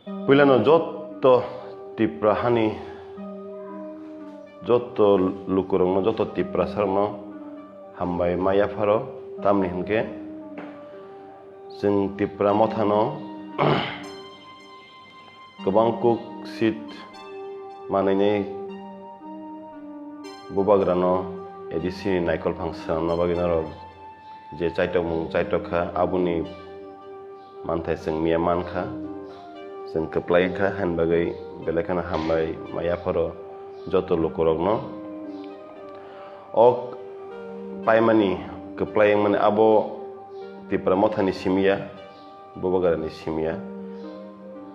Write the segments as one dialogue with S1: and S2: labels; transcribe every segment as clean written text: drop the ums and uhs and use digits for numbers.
S1: Puilano joto TIPRA hani joto Lukurokno joto TIPRA sarno hambai maya faro tamni hinke जों TIPRA Mothano गोबां cook seat मानैनै बुबाग्रानो एडिसि नाइकल फांसन नबागिनारो जे चाइटक मुं चाइटकखा आबुनि मानथाय जों मिया मानखा जों कप्लायखा हानबागै बेलेखाना हामबाय मायाफोरो जतो Lukurokno ok पाइमानि कप्लाय माने आबो TIPRA Mothani सिमिया बुबाग्रानि सिमिया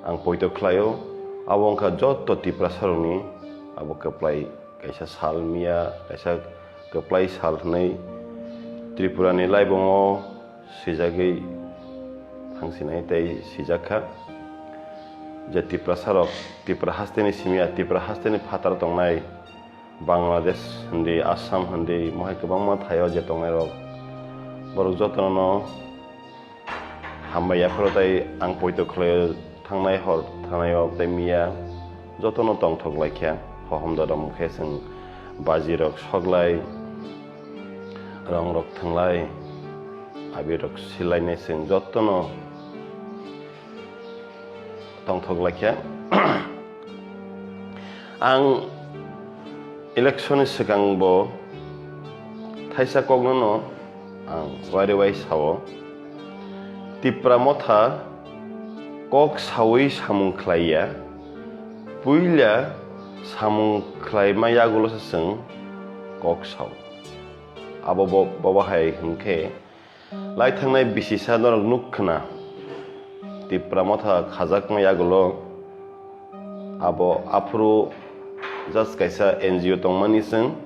S1: आं पयतो खलायो आबो अंका जतो TIPRA सरनि आबो कप्लाय कैसा साल मिया कैसा कप्लाय साल नै त्रिपुरानि लाइबङो सिजागै थांसिनाय तै सिजाखा जे TIPRA सरक TIPRA Hasteni सिमिया TIPRA Hasteni फातार दंनाय बांलादेश हन्दी आसाम हन्दी महाय गोबां मा थायो जे दंनाय रक बर जतनो हामबायाफोर तै आं पयतो खलायो थांनाय हर थानायाव तै मिया जतनो दंथक लायखिया फहमदा दमखे जों बाजि रक सगलाय रं रक थांलाय आबि रक सिलायनाय जों जतनो दंथक लायखिया आं इलेक्शन सिगांबो थाइसा कगनो आं वारेवाय सावो TIPRA Motha kok sawi samung klaya puila samung klay mayagulo seseng kok saw abo babahay hingke lai thangnai bisisa norok nukkana TIPRA Motha khajak mayagulo abo afro just kaisa NGO tongmani seng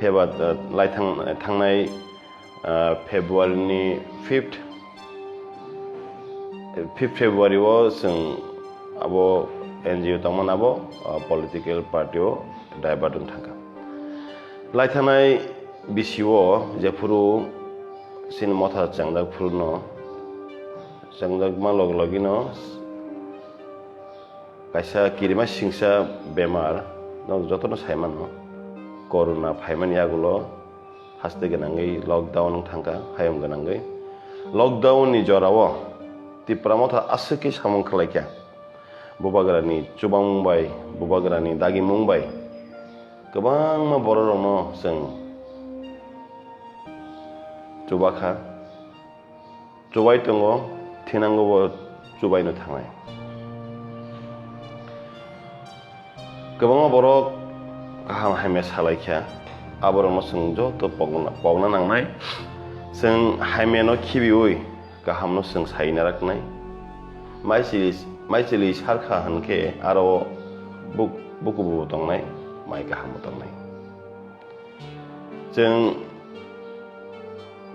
S1: febat lai thangnai February ni 5th February wo जों abo NGO tongman abo political party o Debbarma थांगा लाइथानाय बिसिओ जेफुरु सिन Motha चांदाक फुरनो चांदाक मा लग लगिनो कायसा किरिमा सिंसा बेमार न जतनो सायमानो कोरोना फायमानि आगुलो हास्ते गोनाङै लकडाउन थांगा हायम गोनाङै लकडाउन नि जरावो TIPRA Motha आसुके सामं खलायखा बुबाग्रानि चुबांबाय बुबाग्रानि दागि मुंबाय गोबां मा बर' रंनो जों चुबाखा चुबाय दङ थिनांगौबो चुबायनो थांनाय गोबां बर' गाहाम हायमे सालायखा आबरनो जों जतो पगना नांनाय जों हायमेनो खिबिउय गाहामनो जों सायना राखनाय माइसिलि सारखा हनके आरो बुकुबु दंनाय माइ गाहाम दंनाय जों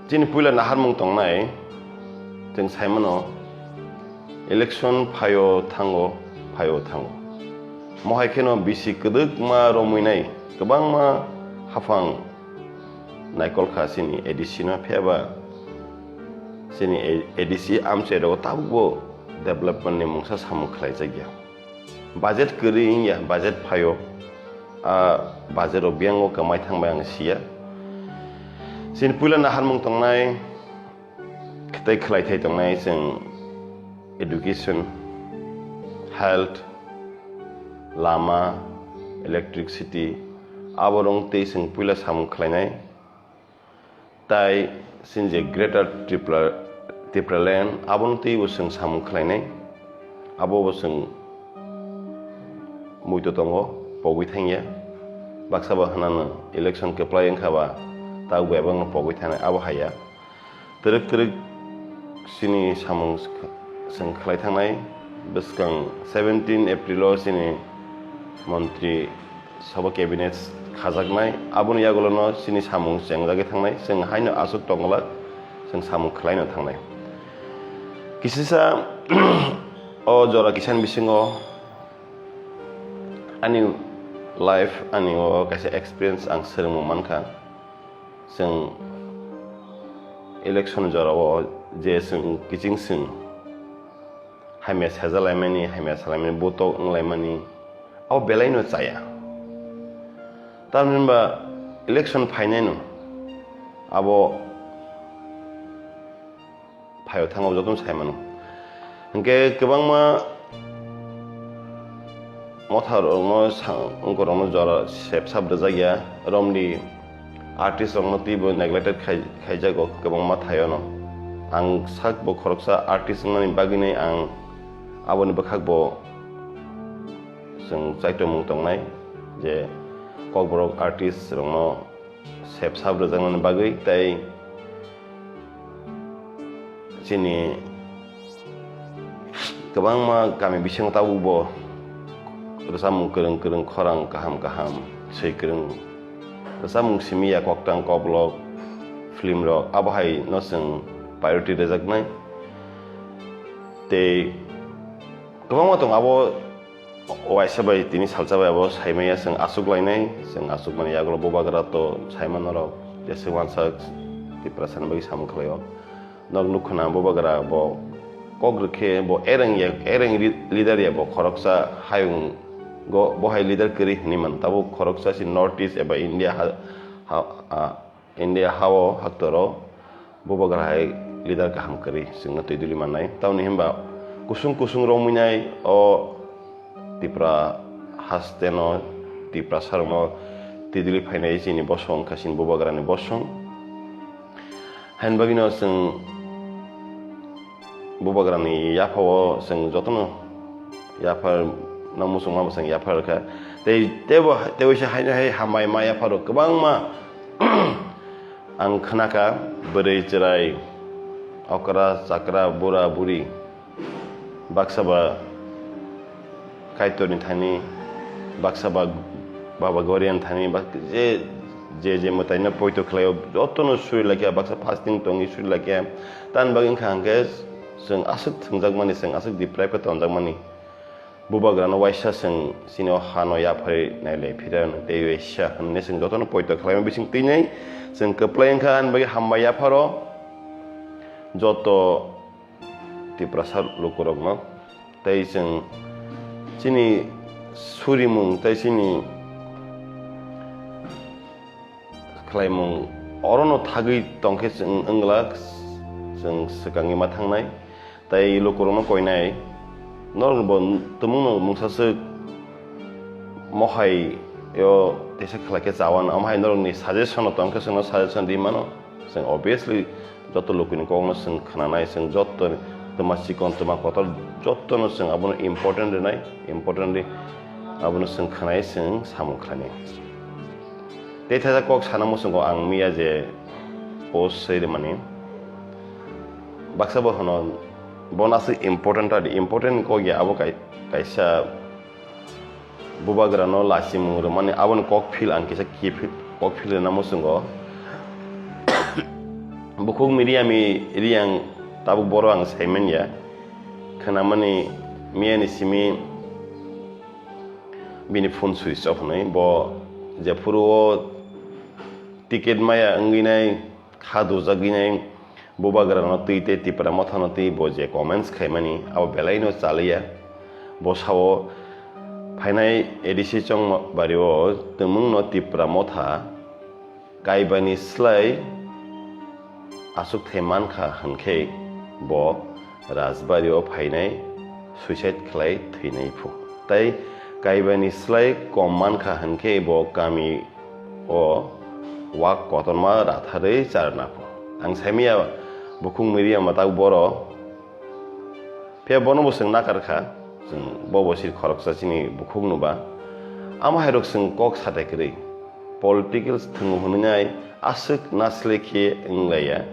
S1: जिन पुइला नाहार मुं दंनाय जों सायमनो इलेक्शन फायो थांगो महायखेनो बिसि गोदोक मा रमैनाय गोबां मा हाफां नायकलखा सिनि एडिसिना फेबा सिनि एडिसि आमसेरो ताबो डेभलपमेन्ट नि मुंसा सामु खलाय जायगा बाजेट गरिया बाजेट फायो बाजेट बियांगो कमाय थांबाय आं सिया सिन पुइला नाहार मुं तंनाय खिथाय खलायथाय तंनाय जों एडुकेशन हेल्थ लामा इलेक्ट्रिसिटी आबरं तै जों पुइला सामु खलायनाय ताय सिनजे ग्रेटर TIPRA land आबन तै जों सामु खलायनाय आबो जों मुइतो दङ पगै थांया बाक्साबा हनानो इलेक्शन केप्लाय ओंखाबा ता वेबं पगै थानाय आबो हाया तरक सिनि सामु जों खलाय थांनाय बिसकां 17 एप्रिल सिनि मन्त्रि सभा केबिनेट खाजागनाय आबुनि आगोलनो सिनि सामु जेंजागे थांनाय जों हायनो आसुक दंला जों सामु खलायनो थांनाय किसिसा अ जरा किसान बिसिङो आंनि लाइफ आंनि कायसे एक्सपिरियेन्स आं सोलोंनो मानखा जों इलेक्शन जराव जे जों किजिं जों haimya sejalaimani haimya salaimani botok nglaimani abo belaino chaya tamhinba election phainaino abo phayo thangau jotom saimano hingke kwbangma Mothani ongkorokno jora sepsab rajagya romni artist rokno tibo neglected khaijago kwbangma thayono ang sakbo khoroksa artist ngani bagini ang aboni bakhakbo जों चाइटमung tongnai je kokborok artist rokno sepsab rajagni bagui tai chini kwbangma gami bising tabubo samung kereng khorang kaham sei kereng samung simia koktang koblok film rok abohai no seng priority rejaknai te kwbangma tong abo waisabai tini salsabai abo saimaya seng asuklainai seng asukmani yaglo bobagra to saimanorok jesewansa TIPRA sanbagi samkhlayo nog nukhna bobagra bo kogrikhe bo ereng leader ya bo khoroksa hayung go bohai leader kiri hiniman tabo khoroksa si north east eba India hawo haktoro bobagra hai leader kaham kiri singna tiduli manai tauni himba kusung rominai o TIPRA Hasteno TIPRA sarmo tiduli phainai chini bosong kasin bobagra ni bosong hanbagino sing bobagra ni yapawo sing jotono yapar namusung ma sing yapar ka tewo sha hai hamai ma yaparo kwbangma ang khnaka bwrui cherai okra chakra bura buri baksaba kaitorni thani baksaba baba gorian thani je mataina poito khlayo jotono sui lakya baksa fasting tongi sui lakya tan bagin khangke जों asuk thungjagmani जों asuk deprive tongjagmani bubagrano waisa जों sino hano yaphai naile phiran teisa hanne जों jotono poito khlaima bising tinai जों keplain khan bagi hamba yapharo joto TIPRA sar lukurokno tei जों sini surimung tei sini khlaimung orono thagui tongkhe जों onglak जों sekangi ma thangnai tai lukurokno koinai norbo tumungno mungsasuk mohai yo tesa khlake chawan amhai norni suggestion tongkhe sino suggestion dimano जों obviously joto lukuni kongno जों khnanai जों joto tomasi kon toma kotor jotono जों abono important nai importantly abono जों khnai जों samung khlani teta kok sanamo जों ang miya je post sei mani baksa bohono bonasi important ko ya abo kaisa bubagrano lasimung mane abon kok feel ang kisa ki kok feel na mosungo bukung media mi riang tabu boro ang saimen ya kana mani miani simi bini phone switch off nai bo japuro ticket maya anginai khadu jaginai bobagrano tuite TIPRA Mothani tui bo je comments khaimani abo belaino chaliya bo sawo phainai edisi chong bario tumungno TIPRA Motha kaibani slai asuk theman kha hankhe bo rajbario phainai suicide khlai thinai phu tai kaibani slai komman kha hankhe bo kami o wak kotonma ratharei charna phu ang saimiya bukung media matak boro pe bono boseng nakarkha जों bobosir khoroksa chini bukung nuba ama hairok जों kok satekri political thungu hunai asuk naslekhe inglaya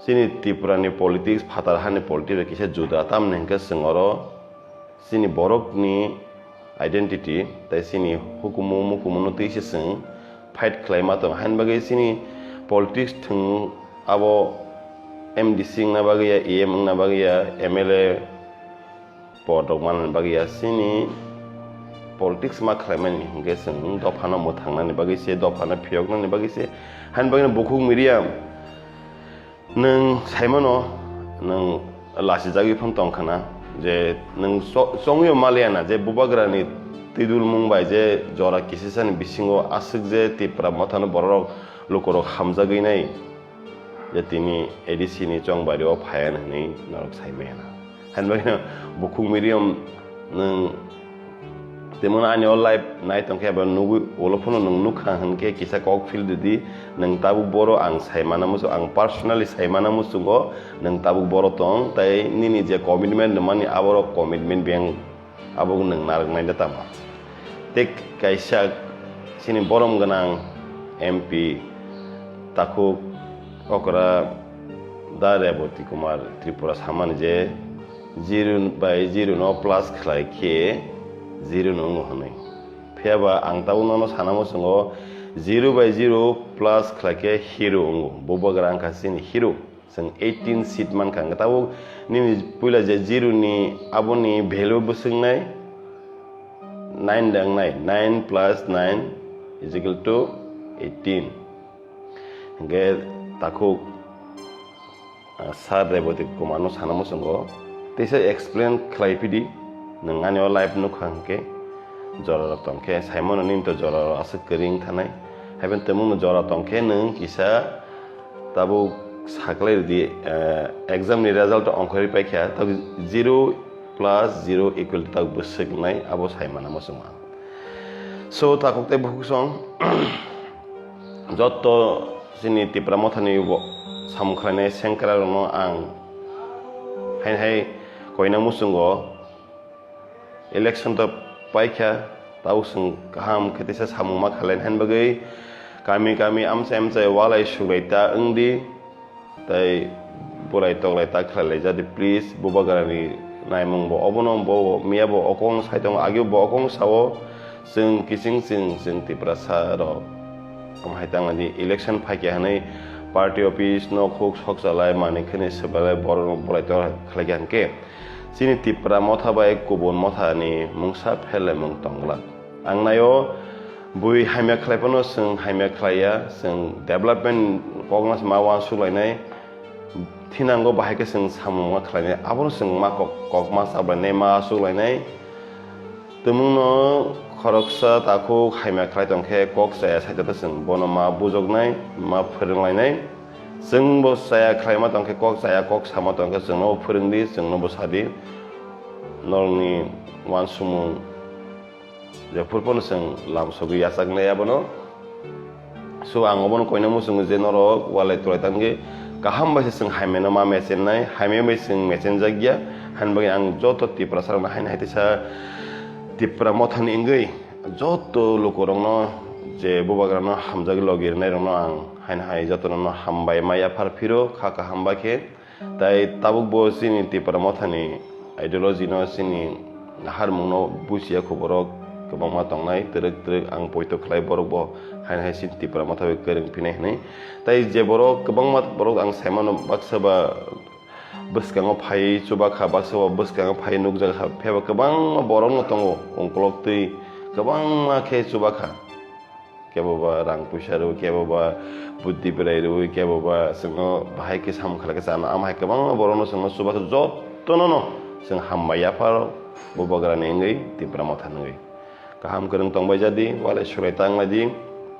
S1: chini TIPRA ni politics phatar hani politics kisa juda tam nengka singoro chini borok ni identity tai chini hukumu tisi sing fight claima to hanbagi chini politics thung abo MDC na bagia EM na bagia MLA podok man bagia sini politics ma khlaimani geseng dofana mo thangnani bagi se dofana phiyoknani bagi se han bagina bukung media nang saimano nang lasi jagi phon tongkhana je nung songyo maliana je bubagrani tidul mungbai je jora kisisan bisingo asuk je TIPRA mothano borok lukurok hamjagui nai je tini ADC ni chongbari o phayan hini norok saimena hanbagina bukung medium nung temon ani all life nai tongke ba nugu olophono nung nukha hanke kisa kok field di nung tabu boro ang saimana musu ang personally saimana musungo nung tabu boro tong tai nini je commitment mani aboro commitment beng abog nung narak nai datama tek kaisa sini borom ganang MP takuk okra dareboti kumar Tripura Samani je 0/0 no plus khlai ke 0 no honai pheba ang tauna no sanamo sungo 0/0 plus khlai ke hero ngo bobagrang kasin hero sang 18 seat man kang tabu ni pula je 0 ni aboni value busung nai 9 dang nai 9 plus 9 is equal to 18 nge takuk sar reboti kumano sanamo sungo tesa explain khlaipidi nangani o life nu khangke jora tongke saimon nin to jora asuk kering thanai haben temung jora tongke nung kisa tabu saklai di exam ni result onkhori paikha tab 0 plus 0 equal to tak busuk nai abo saimana mosuma so takukte bukusong jotto sini TIPRA mothani samkhlane sengkra no ang hai koina musungo election to paikha tausung kaham khetisa samuma khalen han bagai kami amse walai sugaita ungdi tai borai toglai ta khlai jadi please bobagarani naimung bo obonom bo miabo okong saitong agyo bo okong sawo sing kising sing TIPRA saro haitang di election paikha hanai party office no khok sok salai mani khene sebalai bor borai to khlagan ke sini TIPRA motha bai kubon mothani mungsa phele mung tongla angnayo bui haimya khlaipono sing haimya khlaiya sing development kognas mawa sulainai thinango bahai ke sing samuma khlainai abon sing ma kokma sabanai ma sulainai tumungno khoroksa taku haimya khlai tongkhe kok saya saita sing bono ma bujognai ma phirunglainai sing bo saya khlaima tongkhe kok saya kok sama tongkhe sing no phirungdi sing no bo sadi norni wan sumung je purpon sing lam sogi yasagnai abono so ang obon koina musung je norok walai tulai tangi kaham bai sing haimena ma mesen nai haime bai sing mesen jagya hanbagi ang joto TIPRA sarang hain haitisa TIPRA mothani ingei joto lukurokno je bobagrano hamjagi logir nai rongno ang hain hai joto no hambai maya pharphiro khaka hambake tai tabuk bo sini TIPRA mothani ideology no sini harmungno busia khoborok kobangma tongnai terek ang poito khlai borok bo hain hai sin TIPRA mothabe kereng pinai nei tai je borok kobangma borok ang saimano baksaba boskango phai chubakha baksaba boskango phai nukjaga pheba kobangma borok no tongo ongkolok tui kobangma khe chubakha keboba rang pusaru keboba buddhi berairu keboba singo bahai ke sam khala ke sana amai kobangma borok no singo chubakha jottono no sing hammaya paro bobagrani ngai TIPRA mothani kaham kereng tongbai jadi walai surai tangladi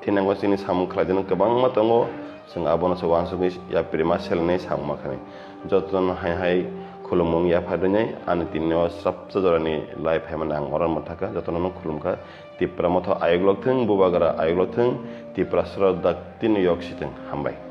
S1: tinangwa sini sam khlajen kobangma tongo sing abono sowan sugi ya prima selne sam makhani joton hai khulumung ya phadonyai ani tinno sabsa jorani life hemanang oran mathaka joton no khulumka TIPRA motho ayoglok thing bobagra ayoglok thing TIPRA sro dak tin yok siteng hambai